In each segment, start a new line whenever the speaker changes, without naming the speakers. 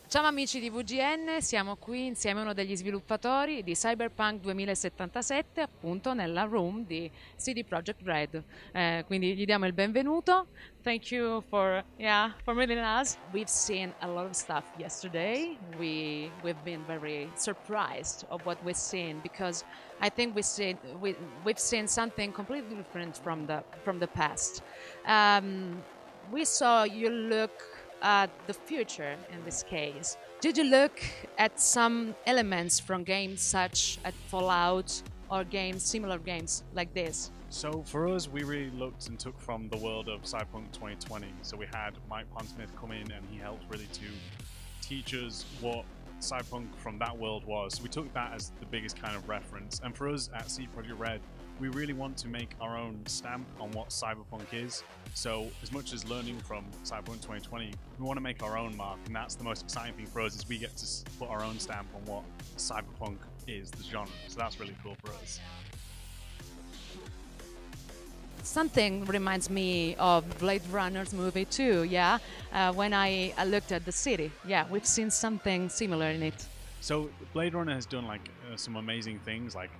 Ciao amici di VGN, siamo qui insieme a uno degli sviluppatori di Cyberpunk 2077, appunto nella room di CD Projekt RED. Quindi gli diamo il benvenuto. Thank you for meeting us. We've seen a lot of stuff yesterday. We've been very surprised of what we've seen because I think we've seen something completely different from the past. We saw you look at the future in this case. Did you look at some elements from games such as Fallout or similar games like this?
So for us, we really looked and took from the world of Cyberpunk 2020. So we had Mike Pondsmith come in and he helped really to teach us what Cyberpunk from that world was. So we took that as the biggest kind of reference. And for us at CD Projekt RED, we really want to make our own stamp on what Cyberpunk is. So as much as learning from Cyberpunk 2020, we want to make our own mark, and that's the most exciting thing for us, is we get to put our own stamp on what Cyberpunk is, the genre. So that's really cool for us.
Something reminds me of Blade Runner's movie too, yeah? When I looked at the city, yeah, we've seen something similar in it.
So Blade Runner has done like some amazing things. Like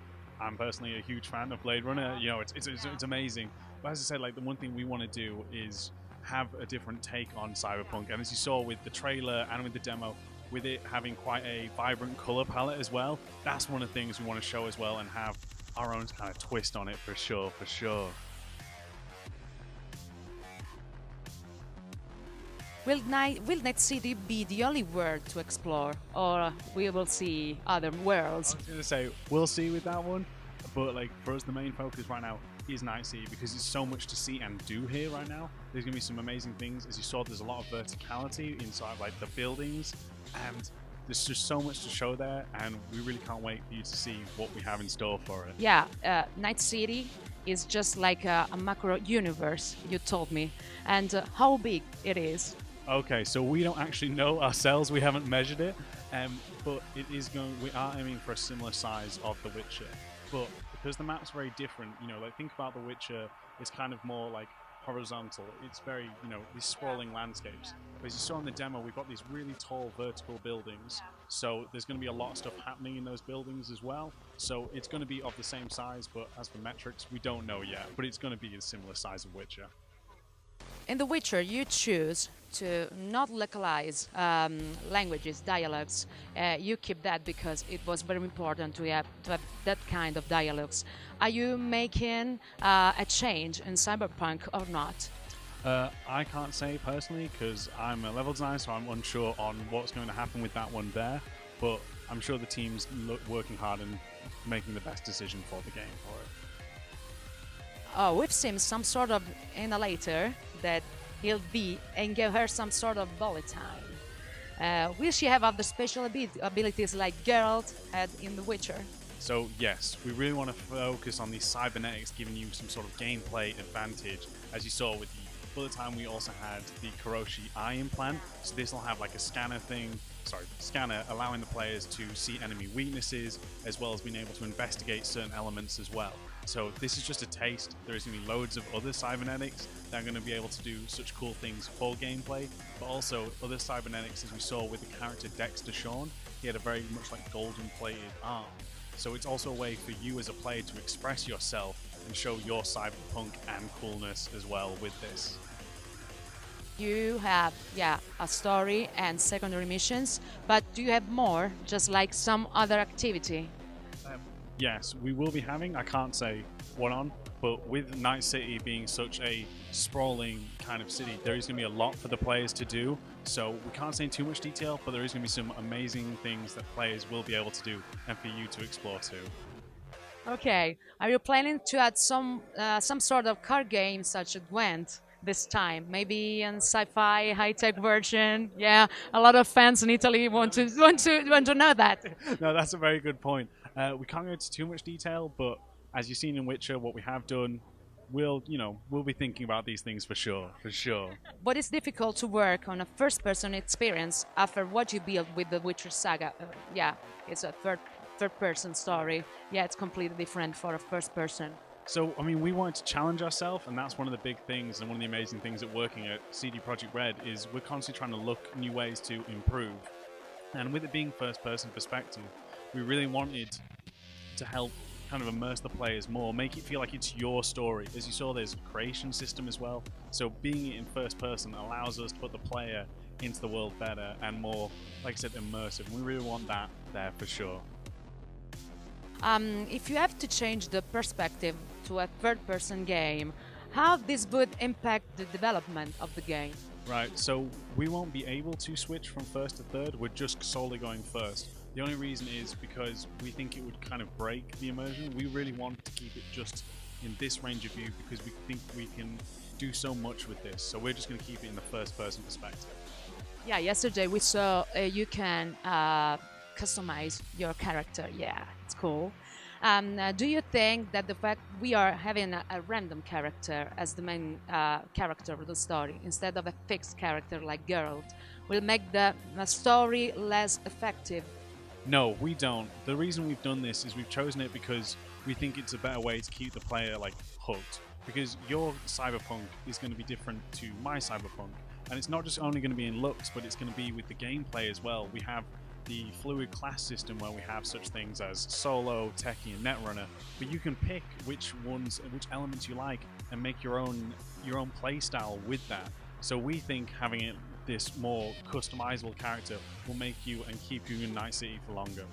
I'm personally a huge fan of Blade Runner. You know, it's amazing. But as I said, like the one thing we want to do is have a different take on Cyberpunk. And as you saw with the trailer and with the demo, with it having quite a vibrant color palette as well, that's one of the things we want to show as well and have our own kind of twist on it for sure.
Will Night City be the only world to explore, or we will see other worlds?
I was going to say, we'll see with that one, but like for us, the main focus right now is Night City because there's so much to see and do here right now. There's going to be some amazing things. As you saw, there's a lot of verticality inside like the buildings, and there's just so much to show there, and we really can't wait for you to see what we have in store for it.
Yeah, Night City is just like a macro universe, you told me, and how big it is.
Okay, so we don't actually know ourselves. We haven't measured it, but it is going. We are aiming for a similar size of The Witcher, but because the map's very different, you know, like think about The Witcher. It's kind of more like horizontal. It's very, you know, these sprawling landscapes. But as you saw in the demo, we've got these really tall vertical buildings. So there's going to be a lot of stuff happening in those buildings as well. So it's going to be of the same size, but as for metrics, we don't know yet. But it's going to be a similar size of Witcher.
In The Witcher, you choose to not localize languages, dialogues. You keep that because it was very important to have that kind of dialogues. Are you making a change in Cyberpunk or not?
I can't say personally because I'm a level designer, so I'm unsure on what's going to happen with that one there. But I'm sure the team's working hard and making the best decision for the game for it.
Oh, we've seen some sort of inhalator that he'll be and give her some sort of bullet time. Will she have other special abilities like Geralt had in The Witcher?
So yes, we really want to focus on these cybernetics giving you some sort of gameplay advantage. As you saw with the bullet time, we also had the Kuroshi eye implant. So this will have like a scanner allowing the players to see enemy weaknesses as well as being able to investigate certain elements as well. So this is just a taste. There is going to be loads of other cybernetics that are going to be able to do such cool things for gameplay, but also other cybernetics, as we saw with the character Dexter Shawn. He had a very much like golden plated arm. So it's also a way for you as a player to express yourself and show your cyberpunk and coolness as well with this.
You have, a story and secondary missions, but do you have more, just like some other activity?
Yes, we will be having, I can't say what on, but with Night City being such a sprawling kind of city, there is going to be a lot for the players to do. So we can't say in too much detail, but there is going to be some amazing things that players will be able to do and for you to explore too.
Okay, are you planning to add some sort of card game such as Gwent this time? Maybe an sci-fi high-tech version? Yeah, a lot of fans in Italy want to know that.
No, that's a very good point. We can't go into too much detail, but as you've seen in Witcher, what we have done, we'll be thinking about these things for sure.
But it's difficult to work on a first-person experience after what you built with the Witcher saga. It's a third-person story. Yeah, it's completely different for a first-person.
So, I mean, we wanted to challenge ourselves, and that's one of the big things and one of the amazing things at working at CD Projekt RED is we're constantly trying to look new ways to improve. And with it being first-person perspective, we really wanted to help kind of immerse the players more, make it feel like it's your story. As you saw, there's a creation system as well, so being in first person allows us to put the player into the world better and more, like I said, immersive. And we really want that there for sure.
If you have to change the perspective to a third-person game, how this would impact the development of the game?
Right, so we won't be able to switch from first to third, we're just solely going first. The only reason is because we think it would kind of break the immersion. We really want to keep it just in this range of view because we think we can do so much with this. So we're just going to keep it in the first person perspective.
Yeah, yesterday we saw you can customize your character. Yeah, it's cool. Do you think that the fact we are having a random character as the main character of the story instead of a fixed character like Geralt will make the story less effective?
No, we don't. The reason we've done this is we've chosen it because we think it's a better way to keep the player like hooked. Because your Cyberpunk is going to be different to my Cyberpunk, and it's not just only going to be in looks, but it's going to be with the gameplay as well. We have the fluid class system where we have such things as solo, techie, and netrunner, but you can pick which elements you like and make your own play style with that. So we think having it this more customizable character will make you and keep you in Night City for longer.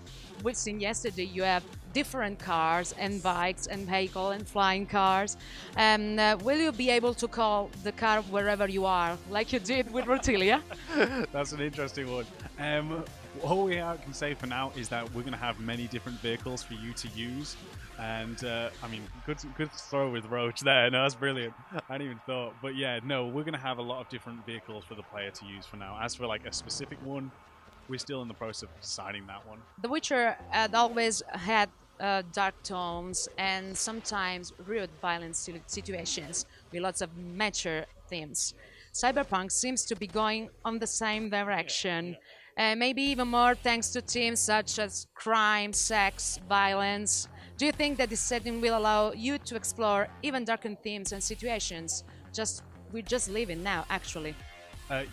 We've seen yesterday you have different cars and bikes and vehicle and flying cars. Will you be able to call the car wherever you are, like you did with Rotilia?
That's an interesting one. All we can say for now is that we're going to have many different vehicles for you to use. And I mean, good throw with Roach there. No, that's brilliant. I hadn't even thought. But yeah, no, we're going to have a lot of different vehicles for the player to use for now. As for like a specific one, we're still in the process of deciding that one.
The Witcher had always had dark tones and sometimes rude, violent situations with lots of mature themes. Cyberpunk seems to be going on the same direction. Maybe even more thanks to themes such as crime, sex, violence. Do you think that this setting will allow you to explore even darker themes and situations? We're just living now, actually.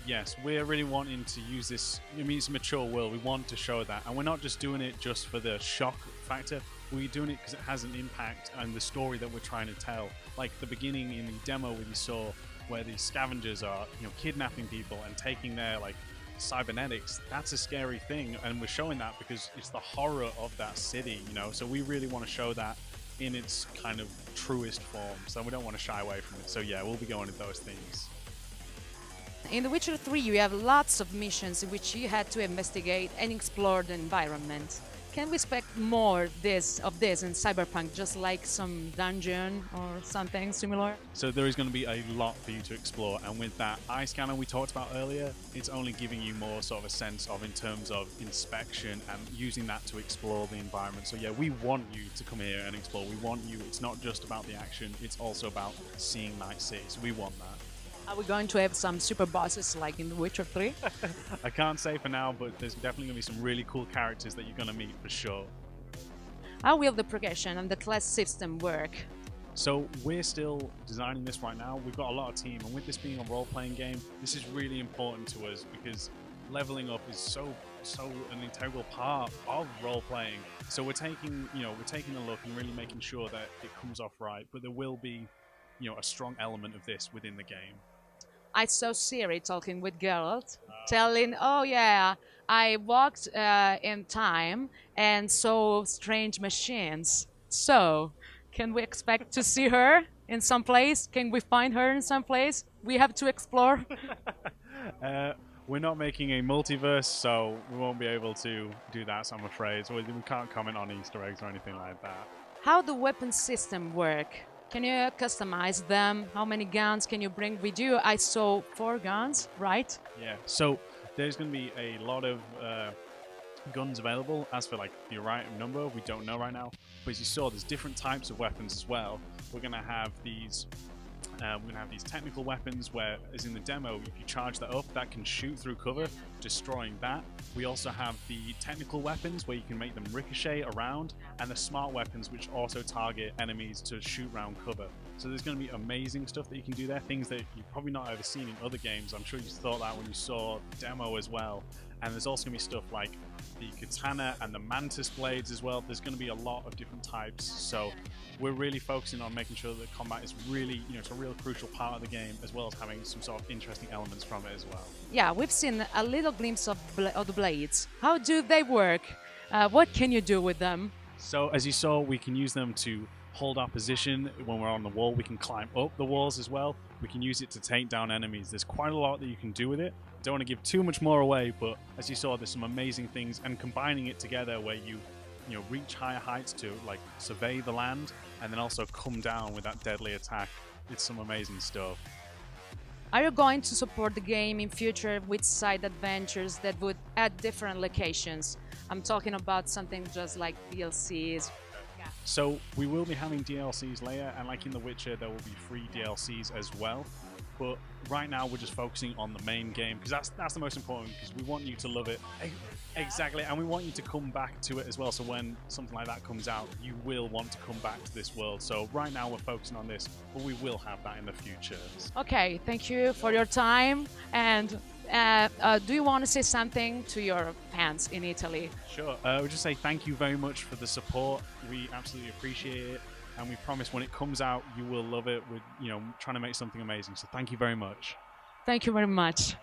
Yes, we're really wanting to use this. I mean, it's a mature world. We want to show that. And we're not just doing it just for the shock factor. We're doing it because it has an impact on the story that we're trying to tell. Like the beginning in the demo where you saw where these scavengers are, kidnapping people and taking their, cybernetics. That's a scary thing, and we're showing that because it's the horror of that city, so we really want to show that in its kind of truest form, so we don't want to shy away from it. So yeah, we'll be going into those themes.
In The Witcher 3 you have lots of missions in which you had to investigate and explore the environment. Can we expect more of this in Cyberpunk, just like some dungeon or something similar?
So there is going to be a lot for you to explore, and with that eye scanner we talked about earlier, it's only giving you more sort of a sense of in terms of inspection and using that to explore the environment. So yeah, we want you to come here and explore. We want you. It's not just about the action, it's also about seeing Night City. So we want that.
Are we going to have some super bosses like in The Witcher 3?
I can't say for now, but there's definitely going to be some really cool characters that you're going to meet for sure.
How will the progression and the class system work?
So we're still designing this right now. We've got a lot of team, and with this being a role-playing game, this is really important to us because leveling up is so an integral part of role-playing. So we're taking a look and really making sure that it comes off right, but there will be a strong element of this within the game.
I saw Siri talking with Geralt, telling, oh yeah, I walked in time and saw strange machines. So, can we expect to see her in some place? Can we find her in some place? We have to explore.
We're not making a multiverse, so we won't be able to do that, so I'm afraid. So we can't comment on Easter eggs or anything like that.
How the weapon system work? Can you customize them? How many guns can you bring with you? I saw 4 guns, right?
Yeah, so there's going to be a lot of guns available. As for the right number, we don't know right now. But as you saw, there's different types of weapons as well. We're going to have these technical weapons where, as in the demo, if you charge that up, that can shoot through cover, destroying that. We also have the technical weapons where you can make them ricochet around, and the smart weapons which also target enemies to shoot round cover. So there's going to be amazing stuff that you can do there, things that you've probably not ever seen in other games. I'm sure you thought that when you saw the demo as well. And there's also going to be stuff like the katana and the mantis blades as well. There's going to be a lot of different types. So we're really focusing on making sure that combat is really, it's a real crucial part of the game, as well as having some sort of interesting elements from it as well.
Yeah, we've seen a little glimpse of the blades. How do they work? What can you do with them?
So as you saw, we can use them to hold our position when we're on the wall. We can climb up the walls as well. We can use it to take down enemies. There's quite a lot that you can do with it. Don't want to give too much more away, but as you saw, there's some amazing things, and combining it together where you reach higher heights to like survey the land and then also come down with that deadly attack. It's some amazing stuff.
Are you going to support the game in future with side adventures that would add different locations? I'm talking about something just like DLCs.
So we will be having DLCs later, and like in The Witcher, there will be free DLCs as well. But right now we're just focusing on the main game, because that's the most important, because we want you to love it. Exactly, and we want you to come back to it as well, so when something like that comes out, you will want to come back to this world. So right now we're focusing on this, but we will have that in the future.
Okay, thank you for your time. And do you want to say something to your fans in Italy?
Sure, I would just say thank you very much for the support. We absolutely appreciate it. And we promise when it comes out, you will love it. We're, trying to make something amazing. So thank you very much.
Thank you very much.